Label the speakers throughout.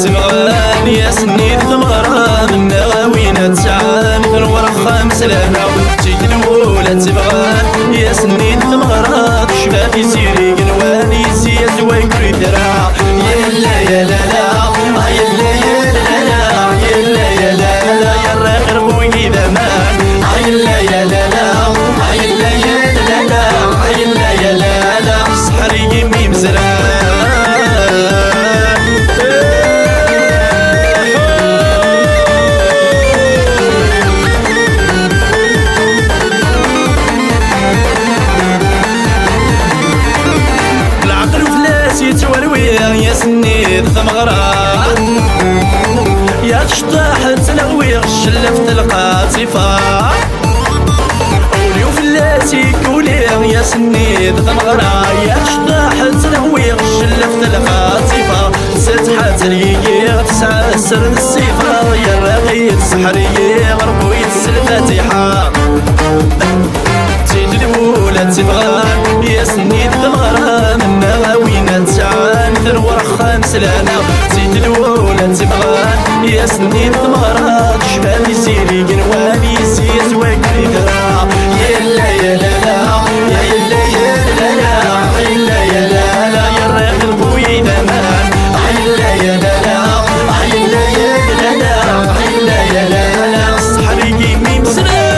Speaker 1: تبغاني يا سنيد ثمرة من نغاوينا تسعاني ثنور خمس لهنا تيجي الأولى تبغاني يا سنيد ثمرة شبابي سيري قنواني سيا زوايك ريدرا يلا يا لا لا يلا يا لا لا يلا يا لا لا يا الراخر خويي ذمان يلا يا لا لا يلا يا لا لا يلا يا لا لا السحر يمي مزران يا سنيد ثمغرة يا تشطاح تلوي شلفت القاطفة قولي وفلاتي قولي يا سنيد ثمغرة يا تشطاح تلوي شلفت القاطفة ستحات الييغ تسعى سر السيفة يا الرغيد سحري غربو يتسل فاتحة تيجي الأولى تبغان يا سنيد ثمغرة من نغاوينا تسعان ثنور خمس لنا تيجي الأولى تبغان يا سنيد ثمغرة شبابي سيري قنواني سيا زواك ريدرا يلا يا لا لا يلا يا لا لا يلا يا لا لا يا الراجل خويا دمان يلا يا لا لا يلا يا لا لا يلا يا لا لا السحر يمي مسرار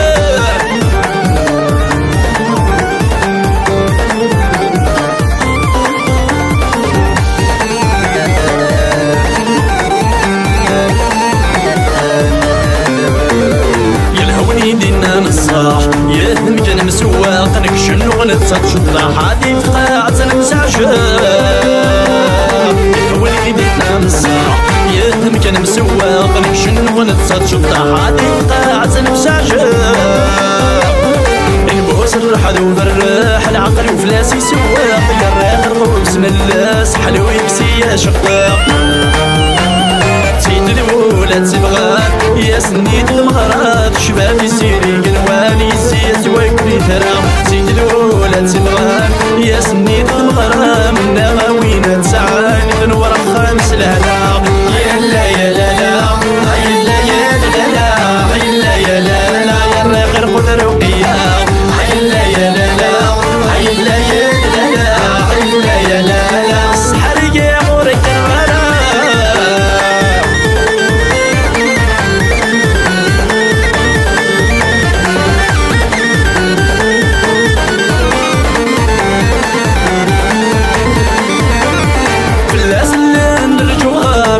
Speaker 1: يدينا نصاح يهدم كان مسواق نكشن ونتصاد شطلع حادي في قاعة نمسعشاق يدينا نصاح يهدم كان مسواق نكشن ونتصاد شطلع حادي في قاعة نمسعشاق نبوس الرحل وبالريح العقل وفلاسي سواق يا الراخر خوي بسم الله سحل ويكسي يا شقاق تيجي الأولى تبغان يا سنيد المغرات شبابي سيري قنواني سيا زواك ريدرا تيجي الأولى تبغان يا سنيد المغرات من نغاوينا تسعاني ثنور خمس لهنا يلا يا لا لا يلا يا لا لا يلا يا لا لا يا الراغر خذ رقيا يلا يا لا لا يلا يا لا لا يلا يا لا لا السحر يا غورك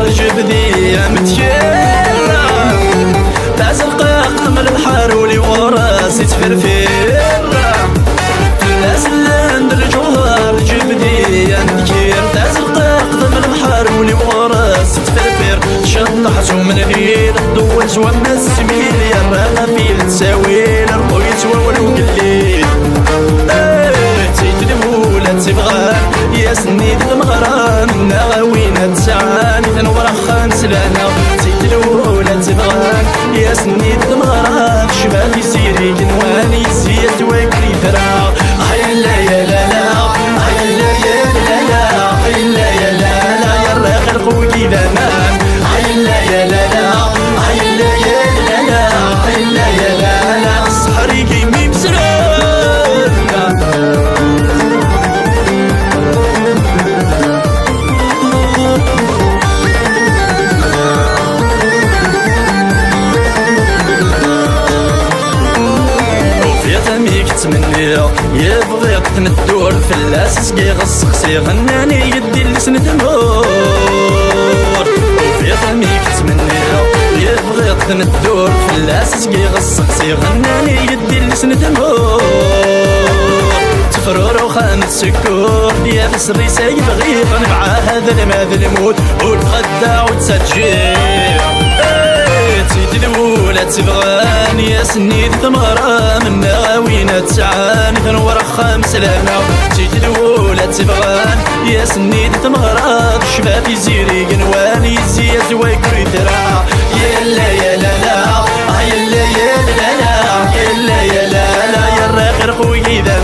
Speaker 1: جبدي متشيرة تعز القاق من البحر ولي وراسي تفرفيرة الناس اللي عند الجوهر جبدي متشير تعز القاق من البحر ولي وراسي تفرفير شطحت من غير الضوء جوا من السمير يا الرغفيل تساويل رقويت وولو قليل تيجي الأولى تبغان يا سنيد المغران نغاوينا تسعاني ثنور خمس لنا تيجي الأولى تبغان يا سنيد المغران شبابي سيري قنواني سيا زواك ريدرا يلا يا لا لا يلا يا لا لا يلا يا لا لا يا الراخر خويي ذمان يلا يا لا لا يلا يا لا لا يلا يا لا لا السحر يمي بسرار تمنية يبغي تمدور في الاساس كي غسخسي غناني يدي لسنة النور وفي ضميك تمنية يبغي تمدور في الاساس كي غسخسي غناني يدي لسنة النور تفرور وخامس سكور يا بسري سيبغي نبع هذا الماذ الموت وتغدى وتسجل تيجي الأولى تبغان يا سنيد ثمرة من غاوينا تسعان ثنور خمس لنا تيجي الأولى تبغان يا سنيد ثمرة شباب يزيري قنوان يزي زوايك ريترا يلا يلا لا يلا يلا لا يلا يلا لا يا الراخر خوي ذا